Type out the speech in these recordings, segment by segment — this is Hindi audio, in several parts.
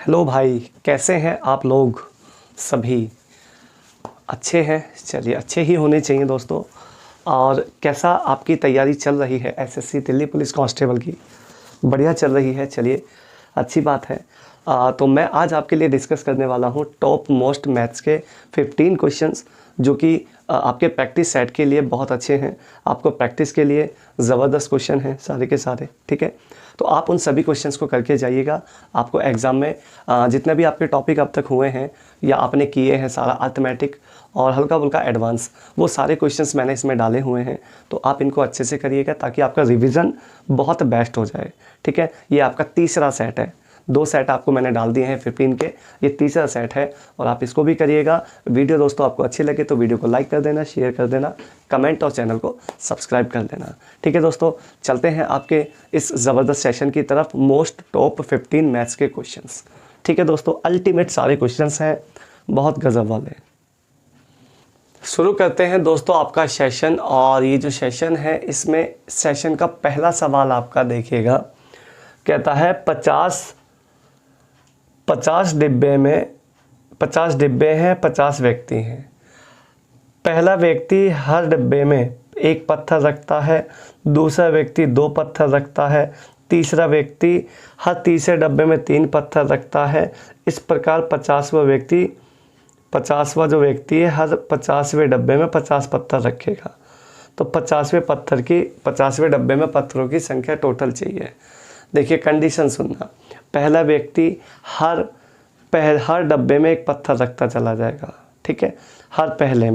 हेलो भाई, कैसे हैं आप लोग? सभी अच्छे हैं? चलिए, अच्छे ही होने चाहिए दोस्तों। और कैसा आपकी तैयारी चल रही है एसएससी दिल्ली पुलिस कांस्टेबल की? बढ़िया चल रही है, चलिए अच्छी बात है। तो मैं आज आपके लिए डिस्कस करने वाला हूँ टॉप मोस्ट मैथ्स के 15 क्वेश्चंस जो कि आपके प्रैक्टिस सेट के लिए बहुत अच्छे हैं। आपको प्रैक्टिस के लिए ज़बरदस्त क्वेश्चन हैं सारे के सारे, ठीक है। तो आप उन सभी क्वेश्चंस को करके जाइएगा। आपको एग्ज़ाम में जितने भी आपके टॉपिक अब तक हुए हैं या आपने किए हैं, सारा अर्थमेटिक और हल्का फुल्का एडवांस, वो सारे क्वेश्चंस मैंने इसमें डाले हुए हैं। तो आप इनको अच्छे से करिएगा ताकि आपका रिवीजन बहुत बेस्ट हो जाए, ठीक है। ये आपका तीसरा सेट है, 2 सेट आपको मैंने डाल दिए हैं 15 के, ये तीसरा सेट है और आप इसको भी करिएगा। वीडियो दोस्तों आपको अच्छी लगे तो वीडियो को लाइक कर देना, शेयर कर देना, कमेंट और चैनल को सब्सक्राइब कर देना, ठीक है दोस्तों। चलते हैं आपके इस ज़बरदस्त सेशन की तरफ, मोस्ट टॉप 15 मैथ्स के क्वेश्चंस, ठीक है दोस्तों। अल्टीमेट सारे क्वेश्चंस हैं, बहुत गजब वाले। शुरू करते हैं दोस्तों आपका सेशन। और ये जो सेशन है, इसमें सेशन का पहला सवाल आपका देखिएगा, कहता है 50 डिब्बे में 50 डिब्बे हैं, 50 व्यक्ति हैं। पहला व्यक्ति हर डिब्बे में एक पत्थर रखता है, दूसरा व्यक्ति 2 पत्थर रखता है, तीसरा व्यक्ति हर तीसरे डब्बे में 3 पत्थर रखता है। इस प्रकार 50वां जो व्यक्ति है हर 50वें डब्बे में 50 पत्थर रखेगा। तो 50वें डब्बे में पत्थरों की संख्या टोटल चाहिए। देखिए कंडीशन सुनना, पहला व्यक्ति हर डब्बे में एक पत्थर रखता चला जाएगा, ठीक है। हर पहले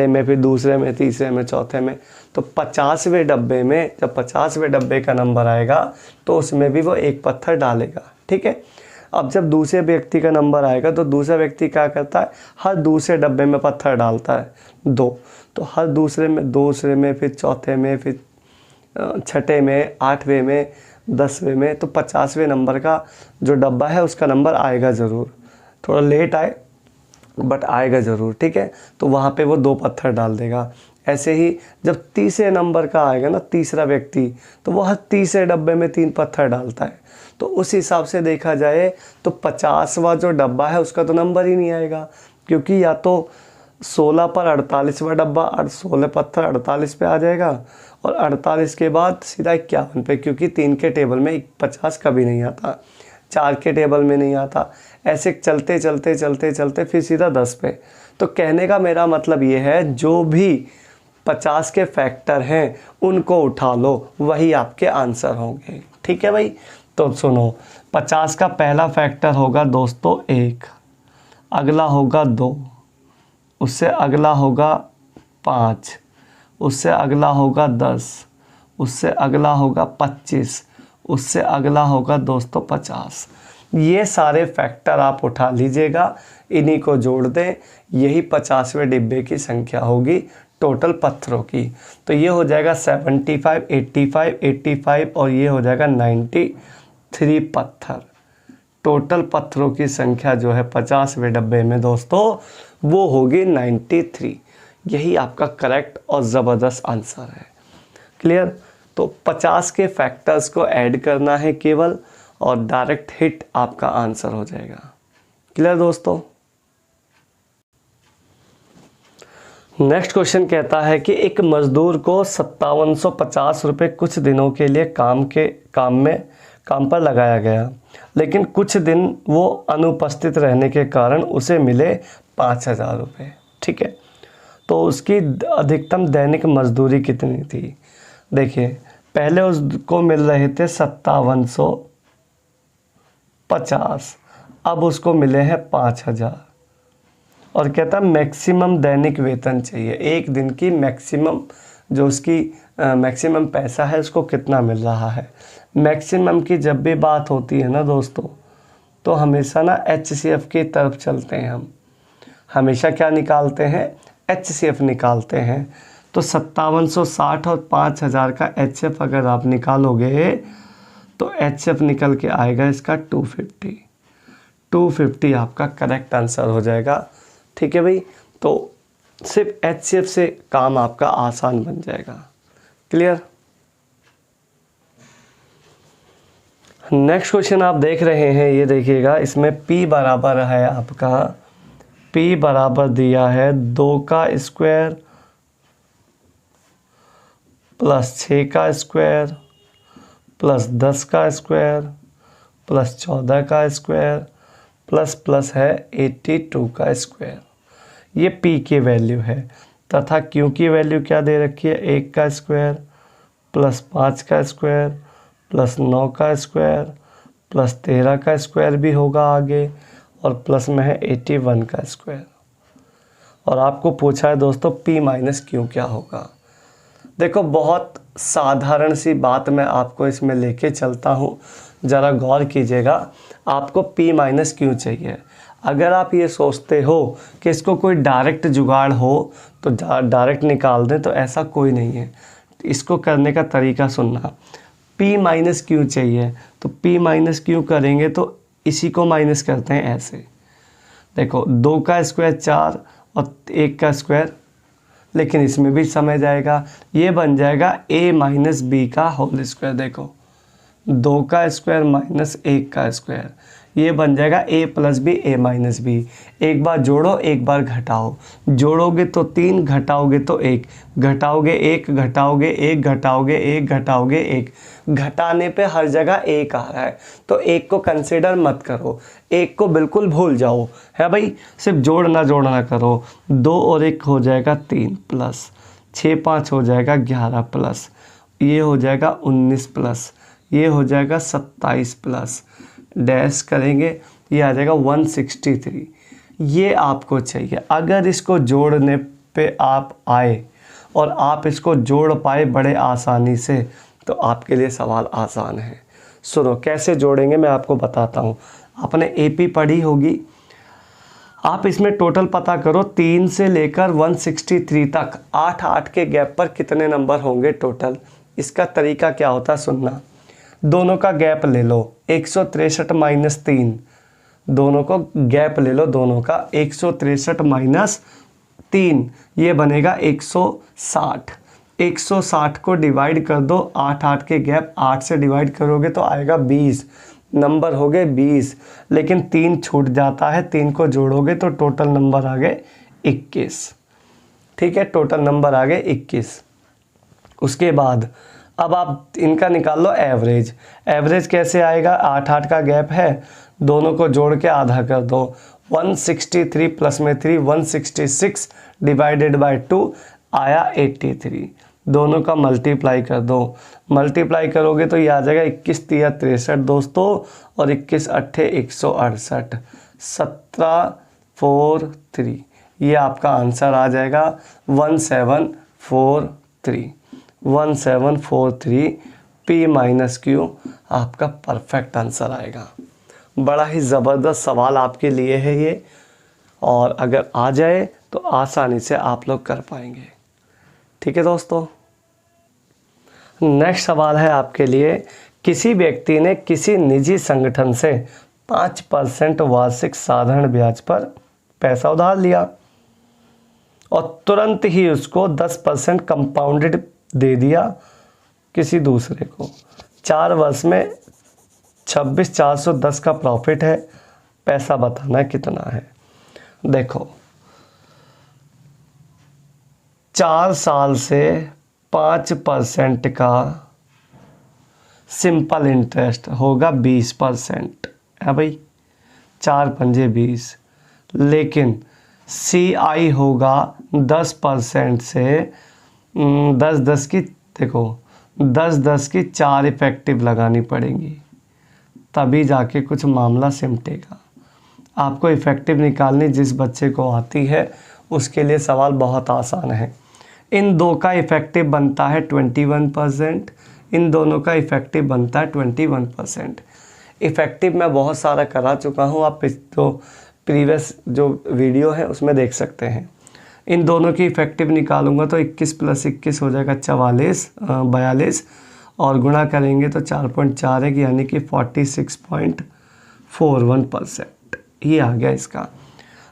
में फिर दूसरे में, तीसरे में, चौथे में। तो 50वें डब्बे में जब 50वें डब्बे का नंबर आएगा तो उसमें भी वो एक पत्थर डालेगा, ठीक है। अब जब दूसरे व्यक्ति का नंबर आएगा तो दूसरा व्यक्ति क्या करता है, हर दूसरे डब्बे में पत्थर डालता है 2। तो हर दूसरे में, फिर चौथे में, फिर छठे में, 8वें में, 10वें में। तो 50वें नंबर का जो डब्बा है उसका नंबर आएगा ज़रूर, थोड़ा लेट आए बट आएगा ज़रूर, ठीक है। तो वहाँ पे वो 2 पत्थर डाल देगा। ऐसे ही जब तीसरे नंबर का आएगा ना तीसरा व्यक्ति, तो वो हर तीसरे डब्बे में 3 पत्थर डालता है। तो उस हिसाब से देखा जाए तो 50वां जो डब्बा है उसका तो नंबर ही नहीं आएगा, क्योंकि या तो 16 पर 48वां डब्बा, 16 पत्थर 48 पे आ जाएगा और 48 के बाद सीधा 51 पे, क्योंकि 3 के टेबल में 50 कभी नहीं आता, 4 के टेबल में नहीं आता। ऐसे चलते फिर सीधा 10 पे। तो कहने का मेरा मतलब ये है, जो भी 50 के फैक्टर हैं उनको उठा लो, वही आपके आंसर होंगे, ठीक है भाई। तो सुनो, 50 का पहला फैक्टर होगा दोस्तों 1, अगला होगा 2, उससे अगला होगा 5, उससे अगला होगा 10, उससे अगला होगा 25, उससे अगला होगा दोस्तों 50। ये सारे फैक्टर आप उठा लीजिएगा, इन्हीं को जोड़ दें, यही 50वें डिब्बे की संख्या होगी टोटल पत्थरों की। तो ये हो जाएगा 75, 85 और ये हो जाएगा 93 पत्थर। टोटल पत्थरों की संख्या जो है 50वें डब्बे में दोस्तों वो होगी 93। यही आपका करेक्ट और ज़बरदस्त आंसर है। क्लियर? तो 50 के फैक्टर्स को ऐड करना है केवल और डायरेक्ट हिट आपका आंसर हो जाएगा। क्लियर दोस्तों? नेक्स्ट क्वेश्चन कहता है कि एक मजदूर को 5750 रुपये कुछ दिनों के लिए काम पर लगाया गया, लेकिन कुछ दिन वो अनुपस्थित रहने के कारण उसे मिले 5000 रुपये, ठीक है। तो उसकी अधिकतम दैनिक मजदूरी कितनी थी? देखिए, पहले उसको मिल रहे थे 5750, अब उसको मिले हैं 5000 और कहता मैक्सिमम दैनिक वेतन चाहिए। एक दिन की मैक्सिमम जो उसकी मैक्सिमम पैसा है उसको कितना मिल रहा है। मैक्सिमम की जब भी बात होती है ना दोस्तों, तो हमेशा ना HCF की तरफ चलते हैं हम, हमेशा क्या निकालते हैं, HCF निकालते हैं। तो 5760 और 5000 का HCF अगर आप निकालोगे तो HCF निकल के आएगा इसका 250 आपका करेक्ट आंसर हो जाएगा, ठीक है भाई। तो सिर्फ HCF से काम आपका आसान बन जाएगा। क्लियर? नेक्स्ट क्वेश्चन आप देख रहे हैं, ये देखिएगा, इसमें p बराबर है आपका, p बराबर दिया है 2 का स्क्वायर प्लस 6 का स्क्वायर प्लस 10 का स्क्वायर प्लस 14 का स्क्वायर प्लस प्लस है 82 का स्क्वायर। ये p की वैल्यू है तथा q की वैल्यू क्या दे रखी है, 1 का स्क्वायर प्लस 5 का स्क्वायर प्लस 9 का स्क्वायर प्लस 13 का स्क्वायर भी होगा आगे, और प्लस में है 81 का स्क्वायर। और आपको पूछा है दोस्तों p माइनस q क्या होगा। देखो बहुत साधारण सी बात मैं आपको इसमें लेके चलता हूँ, ज़रा गौर कीजिएगा। आपको p माइनस q चाहिए। अगर आप ये सोचते हो कि इसको कोई डायरेक्ट जुगाड़ हो तो डायरेक्ट निकाल दें, तो ऐसा कोई नहीं है। इसको करने का तरीका सुनना। p माइनस क्यू चाहिए तो p माइनस क्यू करेंगे तो इसी को माइनस करते हैं ऐसे। देखो 2 का स्क्वायर 4 और 1 का स्क्वायर, लेकिन इसमें भी समझ जाएगा, ये बन जाएगा a माइनस बी का होल स्क्वायर। देखो 2 का स्क्वायर माइनस 1 का स्क्वायर, ये बन जाएगा a plus B a minus B. एक बार जोड़ो एक बार घटाओ, जोड़ोगे तो 3, घटाओगे तो 1, घटाओगे 1, घटाओगे 1, घटाओगे 1, घटाओगे 1। घटाने पे हर जगह 1 आ रहा है तो 1 को कंसिडर मत करो, 1 को बिल्कुल भूल जाओ, है भाई। सिर्फ जोड़ना करो। 2 और 1 हो जाएगा 3 प्लस 6 5 हो जाएगा 11 प्लस ये हो जाएगा 19 प्लस ये हो जाएगा 27 प्लस डैश करेंगे, ये आ जाएगा 163। ये आपको चाहिए। अगर इसको जोड़ने पे आप आए और आप इसको जोड़ पाए बड़े आसानी से, तो आपके लिए सवाल आसान है। सुनो कैसे जोड़ेंगे मैं आपको बताता हूँ। आपने एपी पढ़ी होगी, आप इसमें टोटल पता करो 3 से लेकर 163 तक 8 के गैप पर कितने नंबर होंगे टोटल। इसका तरीका क्या होता है सुनना। दोनों का गैप ले लो 163 माइनस 3, दोनों को गैप ले लो, दोनों का 163 माइनस 3, ये बनेगा 160। 160 को डिवाइड कर दो 8 के गैप, 8 से डिवाइड करोगे तो आएगा 20, नंबर हो गए 20। लेकिन 3 छूट जाता है, 3 को जोड़ोगे तो टोटल नंबर आ गए 21। ठीक है, टोटल नंबर आ गए 21। उसके बाद अब आप इनका निकाल लो एवरेज। एवरेज कैसे आएगा, 8 का गैप है, दोनों को जोड़ के आधा कर दो। 163 प्लस में 3 166 डिवाइडेड बाय 2 आया 83। दोनों का मल्टीप्लाई कर दो, मल्टीप्लाई करोगे तो ये आ जाएगा 21 3 63 दोस्तों, और 21 8 168 1743। ये आपका आंसर आ जाएगा 1743 p माइनस क्यू आपका परफेक्ट आंसर आएगा। बड़ा ही ज़बरदस्त सवाल आपके लिए है ये, और अगर आ जाए तो आसानी से आप लोग कर पाएंगे। ठीक है दोस्तों, नेक्स्ट सवाल है आपके लिए। किसी व्यक्ति ने किसी निजी संगठन से 5% वार्षिक साधारण ब्याज पर पैसा उधार लिया और तुरंत ही उसको 10% कंपाउंडेड दे दिया किसी दूसरे को। 4 वर्ष में 26,410 का प्रॉफिट है। पैसा बताना कितना है। देखो 4 साल से 5% का सिंपल इंटरेस्ट होगा 20% है भाई, 4 पंजे 20। लेकिन CI होगा 10% से 10 की, देखो 10 की 4 इफेक्टिव लगानी पड़ेंगी, तभी जाके कुछ मामला सिमटेगा। आपको इफेक्टिव निकालनी जिस बच्चे को आती है उसके लिए सवाल बहुत आसान है। इन दो का इफेक्टिव बनता है 21%, इन दोनों का इफेक्टिव बनता है 21%। इफेक्टिव मैं बहुत सारा करा चुका हूँ, आप जो प्रीवियस जो वीडियो है उसमें देख सकते हैं। इन दोनों की इफेक्टिव निकालूंगा तो 21 + 21 हो जाएगा 42, और गुणा करेंगे तो 4.41 यानी कि 46.41%। ये आ गया इसका।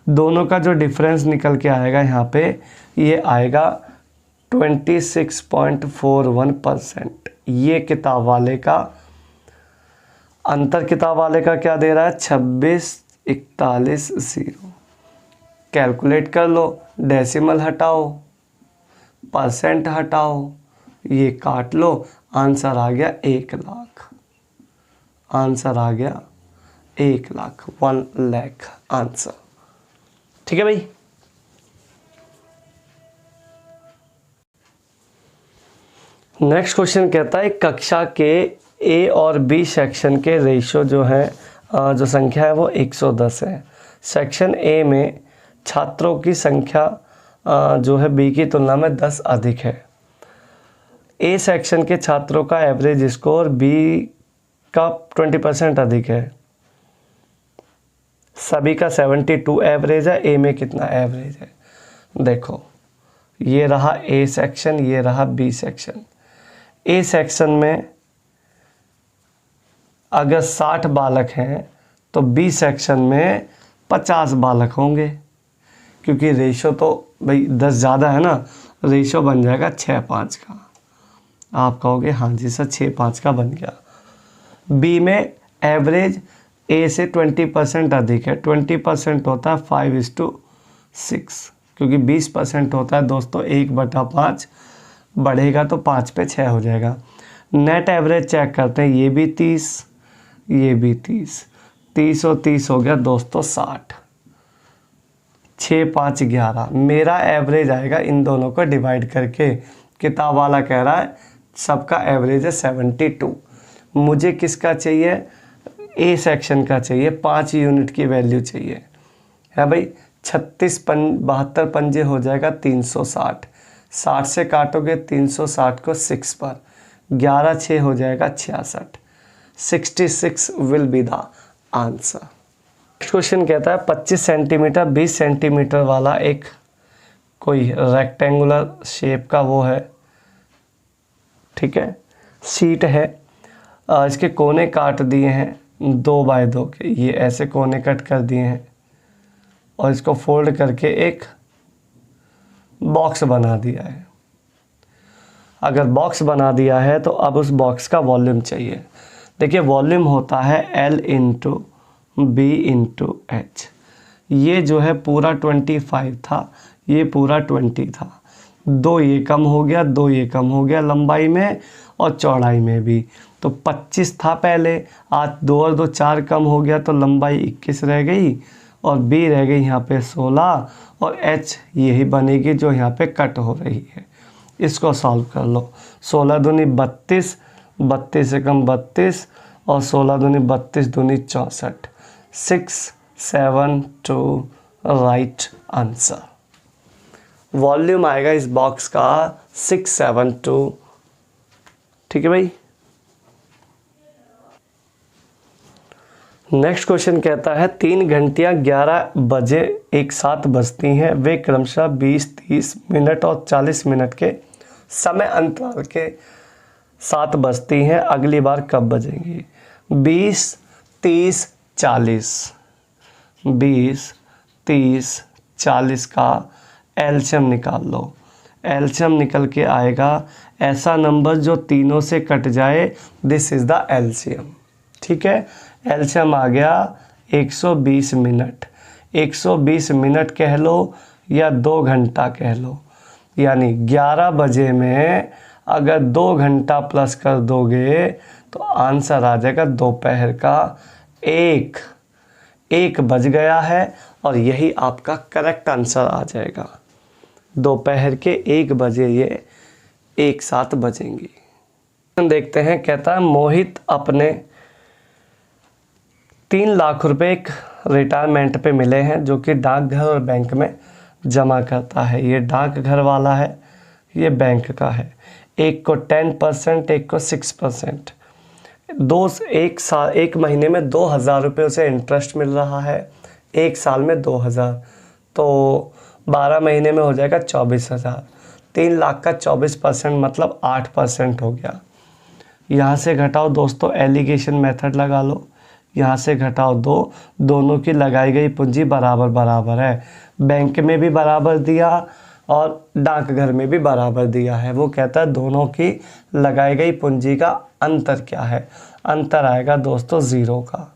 दोनों का जो डिफरेंस निकल के आएगा यहाँ पे, ये आएगा 26.41%। ये किताब वाले का अंतर किताब वाले का क्या दे रहा है, 2641 कैलकुलेट कर लो, डेसिमल हटाओ, परसेंट हटाओ, ये काट लो, आंसर आ गया 1,00,000। आंसर आ गया 1,00,000, 1,00,000 आंसर। ठीक है भाई। नेक्स्ट क्वेश्चन कहता है कक्षा के ए और बी सेक्शन के रेशो जो है जो संख्या है वो 110 है। सेक्शन ए में छात्रों की संख्या जो है बी की तुलना में 10 अधिक है। ए सेक्शन के छात्रों का एवरेज स्कोर बी का 20% अधिक है। सभी का 72 एवरेज है, ए में कितना एवरेज है। देखो ये रहा ए सेक्शन, ये रहा बी सेक्शन। ए सेक्शन में अगर 60 बालक हैं तो बी सेक्शन में 50 बालक होंगे, क्योंकि रेशो तो भाई 10 ज़्यादा है ना, रेशो बन जाएगा 6:5 का। आप कहोगे हाँ जी सर 6:5 का बन गया। बी में एवरेज ए से 20% अधिक है। 20% होता है 5:6, क्योंकि 20% होता है दोस्तों 1/5, बढ़ेगा तो 5 पे 6 हो जाएगा। नेट एवरेज चेक करते हैं, ये भी 30, ये भी 30, 30 और 30 हो गया दोस्तों 60, 6, 5, 11। मेरा एवरेज आएगा इन दोनों को डिवाइड करके। किताब वाला कह रहा है सबका एवरेज है 72, मुझे किसका चाहिए, ए सेक्शन का चाहिए, 5 यूनिट की वैल्यू चाहिए है भाई। 72 पंजे हो जाएगा 360, 60 से काटोगे 360 को 6 पर, 11 6 हो जाएगा 66, 66 will be the answer. Next question कहता है 25 सेंटीमीटर 20 सेंटीमीटर वाला एक कोई रेक्टेंगुलर शेप का वो है, ठीक है, शीट है। इसके कोने काट दिए हैं 2x2 के, ये ऐसे कोने कट कर दिए हैं और इसको फोल्ड करके एक बॉक्स बना दिया है। अगर बॉक्स बना दिया है तो अब उस बॉक्स का वॉल्यूम चाहिए। देखिए वॉल्यूम होता है L × B × H। ये जो है पूरा 25 था, ये पूरा 20 था, 2 ये कम हो गया, 2 ये कम हो गया लंबाई में और चौड़ाई में भी। तो 25 था पहले, आज 2 और 2 4 कम हो गया तो लंबाई 21 रह गई और B रह गई यहाँ पे 16 और H यही बनेगी जो यहाँ पे कट हो रही है। इसको सॉल्व कर लो। 16 दूनी 32, 32 से कम 32 और 16 दूनी 32 दूनी 64, 672 राइट आंसर। वॉल्यूम आएगा इस बॉक्स का 672। ठीक है भाई। नेक्स्ट क्वेश्चन कहता है 3 घंटियां 11 बजे एक साथ बजती हैं, वे क्रमशः 20, 30 मिनट और 40 मिनट के समय अंतराल के साथ बजती हैं, अगली बार कब बजेंगी। 20, 30, 40, 20, 30, 40 का एलसीएम निकाल लो। एलसीएम निकल के आएगा ऐसा नंबर जो तीनों से कट जाए, दिस इज़ द एलसीएम। ठीक है, एलसीएम आ गया 120 मिनट। 120 मिनट कह लो या 2 घंटा कह लो, यानी 11 बजे में अगर 2 घंटा प्लस कर दोगे तो आंसर आ जाएगा दोपहर का 1 बज गया है और यही आपका करेक्ट आंसर आ जाएगा। दोपहर के 1 बजे ये एक साथ बजेंगी। देखते हैं, कहता है मोहित अपने 3 लाख रुपए एक रिटायरमेंट पे मिले हैं जो कि डाकघर और बैंक में जमा करता है। ये डाकघर वाला है, ये बैंक का है। एक को 10%, एक को 6%। एक महीने में 2,000 रुपये उसे इंटरेस्ट मिल रहा है, 1 साल में 2,000, तो 12 महीने में हो जाएगा 24,000। 3 लाख का 24% मतलब 8% हो गया। यहाँ से घटाओ दोस्तों, एलिगेशन मेथड लगा लो। यहाँ से घटाओ 2, दोनों की लगाई गई पूंजी बराबर बराबर है। बैंक में भी बराबर दिया और डाकघर में भी बराबर दिया है। वो कहता है दोनों की लगाई गई पूंजी का अंतर क्या है। अंतर आएगा दोस्तों 0 का।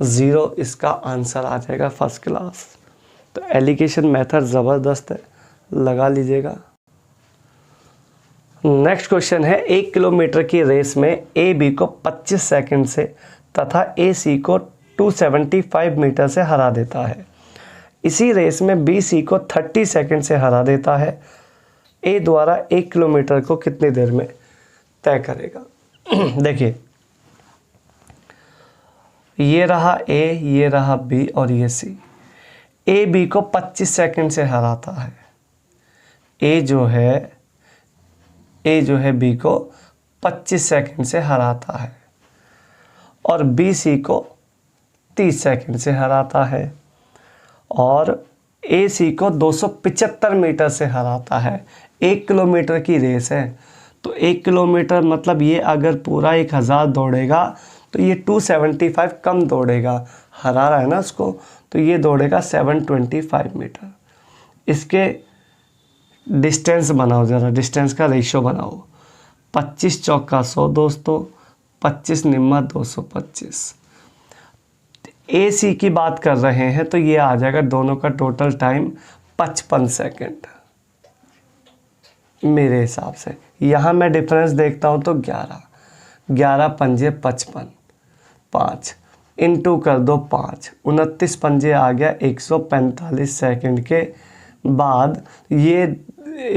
0 इसका आंसर आ जाएगा फर्स्ट क्लास। तो एलिगेशन मेथड ज़बरदस्त है, लगा लीजिएगा। नेक्स्ट क्वेश्चन है, 1 किलोमीटर की रेस में ए बी को 25 सेकंड से तथा ए सी को 275 मीटर से हरा देता है। इसी रेस में बी सी को 30 सेकंड से हरा देता है। ए द्वारा 1 किलोमीटर को कितनी देर में तय करेगा? देखिए, ये रहा ए, ये रहा बी और ये सी। ए बी को 25 सेकंड से हराता है। ए जो है बी को 25 सेकंड से हराता है और बी सी को 30 सेकंड से हराता है और ए सी को 275 मीटर से हराता है। 1 किलोमीटर की रेस है, तो 1 किलोमीटर मतलब ये अगर पूरा 1000 दौड़ेगा तो ये 275 कम दौड़ेगा, हरा रहा है ना उसको, तो ये दौड़ेगा 725 मीटर। इसके डिस्टेंस बनाओ, ज़रा डिस्टेंस का रेशियो बनाओ। 25 चौका 100 दोस्तों, 25 निम्मा 225। ए सी की बात कर रहे हैं तो ये आ जाएगा दोनों का टोटल टाइम 55 सेकेंड मेरे हिसाब से। यहाँ मैं डिफरेंस देखता हूँ तो 11 पंजे 55, 5 इंटू कर दो 5, 29 पंजे आ गया 145 सेकंड के बाद ये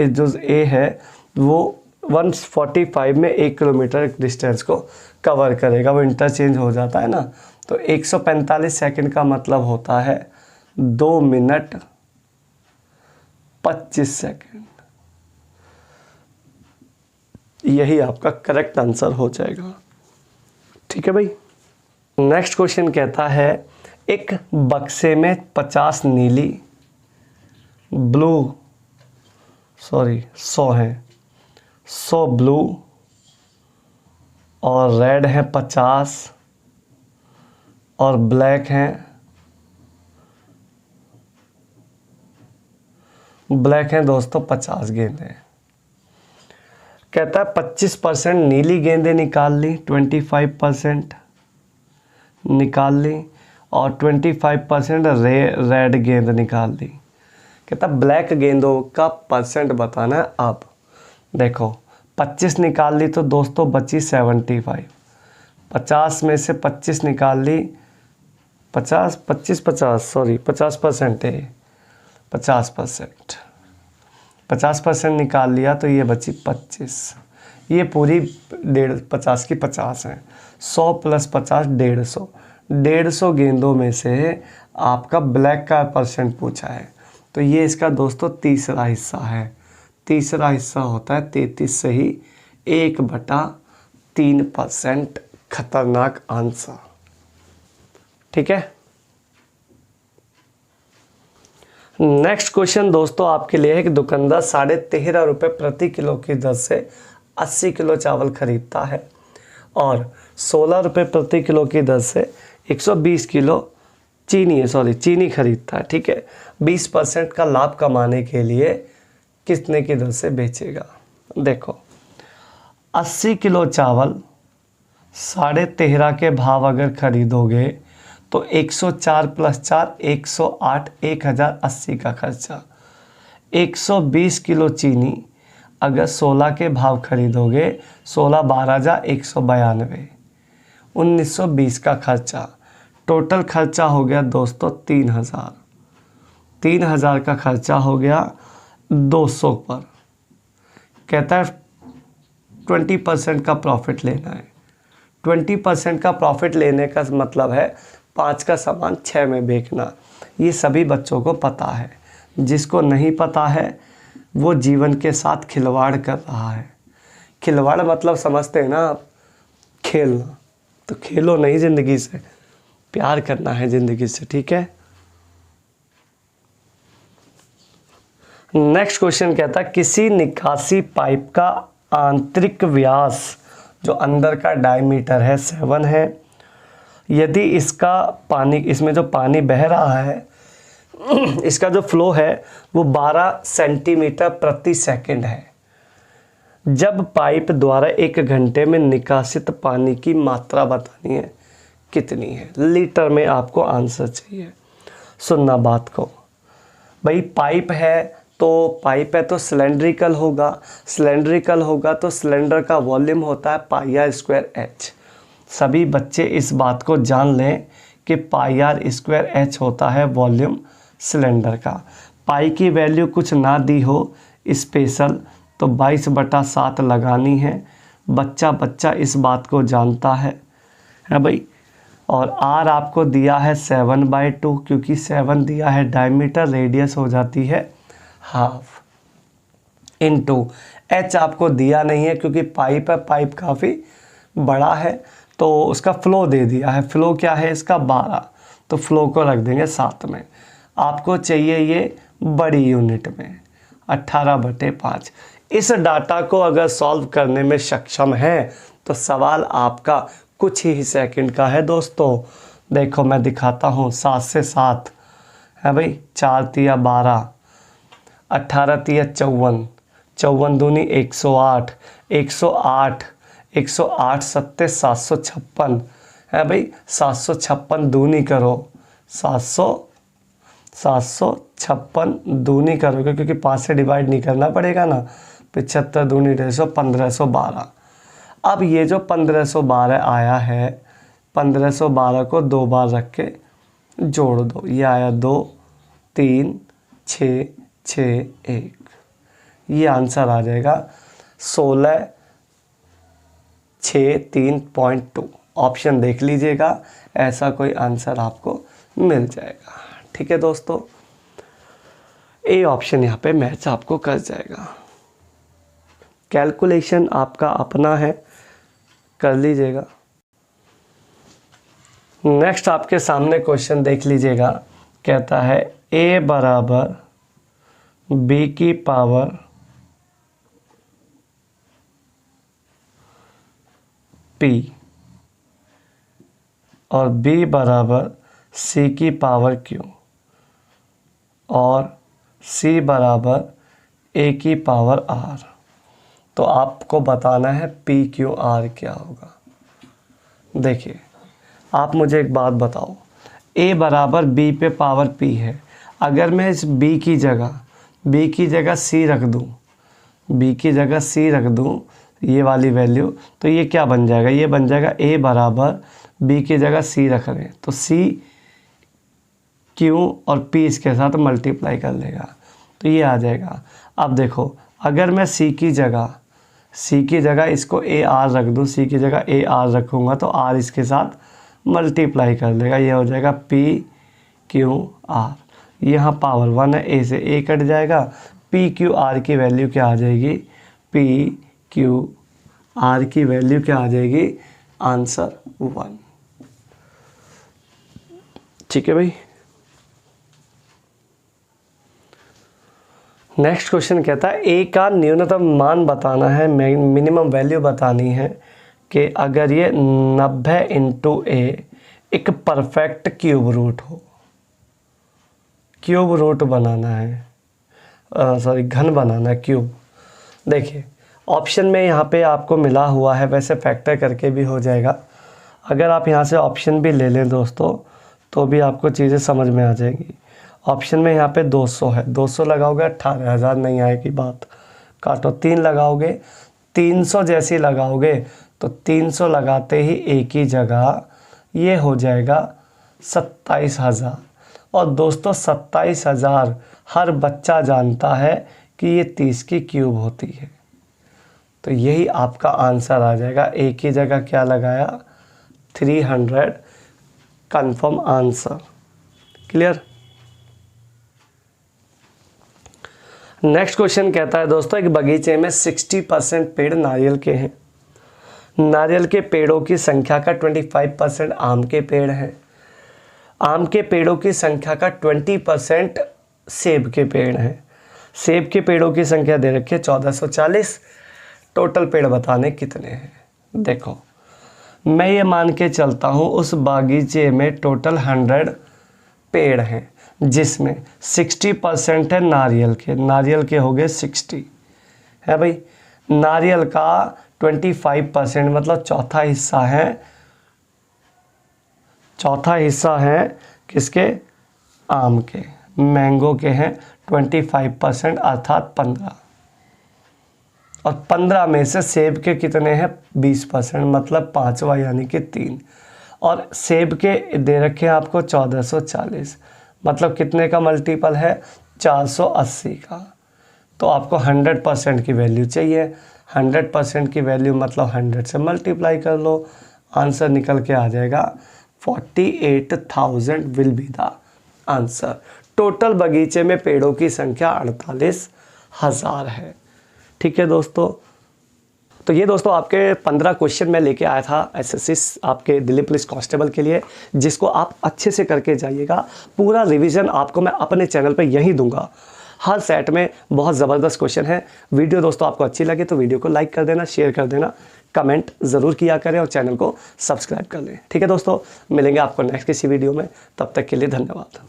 जो ए है वो 145 में 1 किलोमीटर डिस्टेंस को कवर करेगा। वो इंटरचेंज हो जाता है ना, तो 145 सेकंड का मतलब होता है 2 मिनट 25 सेकंड। यही आपका करेक्ट आंसर हो जाएगा। ठीक है भाई। नेक्स्ट क्वेश्चन कहता है, एक बक्से में 50 नीली 100 है, 100 ब्लू और रेड है 50 और ब्लैक हैं दोस्तों 50 गेंदें। कहता है 25% नीली गेंदें निकाल ली, 25% निकाल ली और 25% रेड गेंद निकाल ली। कहता ब्लैक गेंदों का परसेंट बताना है। अब देखो 25 निकाल ली तो दोस्तों बची 75, 50 में से 25 निकाल ली, 50% है, 50% निकाल लिया तो ये बची 25। ये पूरी 50 की 50 है, 100 प्लस 50 150 गेंदों में से आपका ब्लैक का परसेंट पूछा है, तो ये इसका दोस्तों तीसरा हिस्सा है। तीसरा हिस्सा होता है 33 से ही 1/3%। खतरनाक आंसर। ठीक है। नेक्स्ट क्वेश्चन दोस्तों आपके लिए है कि दुकानदार 13.5 रुपये प्रति किलो की दर से 80 किलो चावल खरीदता है और 16 रुपये प्रति किलो की दर से 120 किलो चीनी खरीदता है। ठीक है। 20% का लाभ कमाने के लिए कितने की दर से बेचेगा? देखो 80 किलो चावल 13.5 के भाव अगर खरीदोगे तो 104 प्लस 4 108, 1080 का खर्चा। 120 किलो चीनी अगर 16 के भाव खरीदोगे, 16 12 जा 192, 1920 का खर्चा। टोटल खर्चा हो गया दोस्तों 3000 का खर्चा हो गया 200 पर। कहता है 20% का प्रॉफिट लेना है। 20% का प्रॉफिट लेने का मतलब है 5 का सामान 6 में बेचना। ये सभी बच्चों को पता है, जिसको नहीं पता है वो जीवन के साथ खिलवाड़ कर रहा है। खिलवाड़ मतलब समझते हैं ना आप, खेलना। तो खेलो नहीं ज़िंदगी से, प्यार करना है ज़िंदगी से। ठीक है। नेक्स्ट क्वेश्चन कहता है किसी निकासी पाइप का आंतरिक व्यास जो अंदर का डायमीटर है 7 है। यदि इसमें जो पानी बह रहा है इसका जो फ्लो है वो 12 सेंटीमीटर प्रति सेकंड है। जब पाइप द्वारा 1 घंटे में निकासित पानी की मात्रा बतानी है, कितनी है? लीटर में आपको आंसर चाहिए। सुनना बात को भाई, पाइप है तो सिलेंड्रिकल होगा। सिलेंड्रिकल होगा तो सिलेंडर का वॉल्यूम होता है पाई आर स्क्वायर एच। सभी बच्चे इस बात को जान लें कि पाई आर स्क्वायर एच होता है वॉल्यूम सिलेंडर का। पाई की वैल्यू कुछ ना दी हो स्पेशल तो 22/7 लगानी है। बच्चा इस बात को जानता है भाई। और आर आपको दिया है 7/2, क्योंकि 7 दिया है डायमीटर, रेडियस हो जाती है हाफ, इनटू एच आपको दिया नहीं है क्योंकि पाइप है, पाइप काफ़ी बड़ा है तो उसका फ्लो दे दिया है। फ्लो क्या है इसका? 12, तो फ्लो को रख देंगे 7 में। आपको चाहिए ये बड़ी यूनिट में 18/5। इस डाटा को अगर सॉल्व करने में सक्षम है तो सवाल आपका कुछ ही सेकंड का है दोस्तों। देखो मैं दिखाता हूँ, 7 से 7 है भाई, 4 तिया 12, 18 तिया 54, 54 दूनी 108, 108, 108 सत्ते 756 है भाई। 756 दूनी करो, 756 दूनी करोगे क्योंकि 5 से डिवाइड नहीं करना पड़ेगा ना। 75 दूनी 150, 1512। अब ये जो 1512 आया है, 1512 को 2 बार रख के जोड़ दो। ये आया 2 3 6 6 1। ये आंसर आ जाएगा 16 6 3.2। ऑप्शन देख लीजिएगा, ऐसा कोई आंसर आपको मिल जाएगा। ठीक है दोस्तों, ए ऑप्शन यहाँ पे मैच आपको कर जाएगा। कैलकुलेशन आपका अपना है, कर लीजिएगा। नेक्स्ट आपके सामने क्वेश्चन देख लीजिएगा। कहता है a बराबर b की पावर p और b बराबर c की पावर q और c बराबर a की पावर r। तो आपको बताना है पी क्यू आर क्या होगा। देखिए, आप मुझे एक बात बताओ, a बराबर b पे पावर p है। अगर मैं इस b की जगह c रख दूँ, b की जगह c रख दूँ ये वाली वैल्यू, तो ये क्या बन जाएगा? ये बन जाएगा a बराबर b की जगह c रख रहे हैं तो c q और p इसके साथ मल्टीप्लाई कर लेगा तो ये आ जाएगा। अब देखो, अगर मैं c की जगह इसको ए आर रख दूँ, सी की जगह ए आर रखूँगा तो आर इसके साथ मल्टीप्लाई कर लेगा। ये हो जाएगा पी क्यू आर। यहाँ पावर 1 है, ए से ए कट जाएगा। पी क्यू आर की वैल्यू क्या आ जाएगी? पी क्यू आर की वैल्यू क्या आ जाएगी? आंसर 1। ठीक है भाई। नेक्स्ट क्वेश्चन कहता है ए का न्यूनतम मान बताना है, मिनिमम वैल्यू बतानी है कि अगर ये 90 इंटू ए एक परफेक्ट क्यूब रूट हो। क्यूब रूट बनाना है, घन बनाना है क्यूब। देखिए ऑप्शन में यहाँ पे आपको मिला हुआ है, वैसे फैक्टर करके भी हो जाएगा। अगर आप यहाँ से ऑप्शन भी ले लें दोस्तों तो भी आपको चीज़ें समझ में आ जाएगी। ऑप्शन में यहाँ पे 200 है, 200 लगाओगे 18,000 नहीं आएगी बात, काटो। 3 लगाओगे, 300 जैसी लगाओगे तो 300 लगाते ही एक ही जगह ये हो जाएगा 27,000। और दोस्तों 27,000 हर बच्चा जानता है कि ये 30 की क्यूब होती है। तो यही आपका आंसर आ जाएगा। एक ही जगह क्या लगाया? 300। Confirm answer. Clear. Next question कहता है दोस्तों, एक बगीचे में 60% पेड़ नारियल के हैं। नारियल के पेड़ों की संख्या का 25% आम के पेड़ हैं। आम के पेड़ों की संख्या का 20% सेब के पेड़ हैं। सेब के पेड़ों की संख्या दे रखी है 1440। टोटल पेड़ बताने कितने हैं? देखो मैं ये मान के चलता हूँ उस बागीचे में टोटल 100 पेड़ हैं जिसमें 60% है नारियल के। नारियल के हो गए 60 है भाई। नारियल का 25% मतलब चौथा हिस्सा है किसके? आम के। मैंगो के हैं 25% अर्थात 15, और 15 में से सेब के कितने हैं? 20% मतलब 5वां यानी कि 3, और सेब के दे रखे हैं आपको 1440, मतलब कितने का मल्टीपल है? 480 का। तो आपको 100% की वैल्यू चाहिए। 100% की वैल्यू मतलब 100 से मल्टीप्लाई कर लो, आंसर निकल के आ जाएगा 48,000 will be the answer. Total बगीचे में पेड़ों की संख्या 48,000 है। ठीक है दोस्तों, तो ये दोस्तों आपके 15 क्वेश्चन मैं लेके आया था एसएससी आपके दिल्ली पुलिस कांस्टेबल के लिए, जिसको आप अच्छे से करके जाइएगा। पूरा रिवीजन आपको मैं अपने चैनल पे यहीं दूंगा। हर सेट में बहुत ज़बरदस्त क्वेश्चन है। वीडियो दोस्तों आपको अच्छी लगे तो वीडियो को लाइक कर देना, शेयर कर देना, कमेंट ज़रूर किया करें और चैनल को सब्सक्राइब कर लें। ठीक है दोस्तों, मिलेंगे आपको नेक्स्ट किसी वीडियो में, तब तक के लिए धन्यवाद।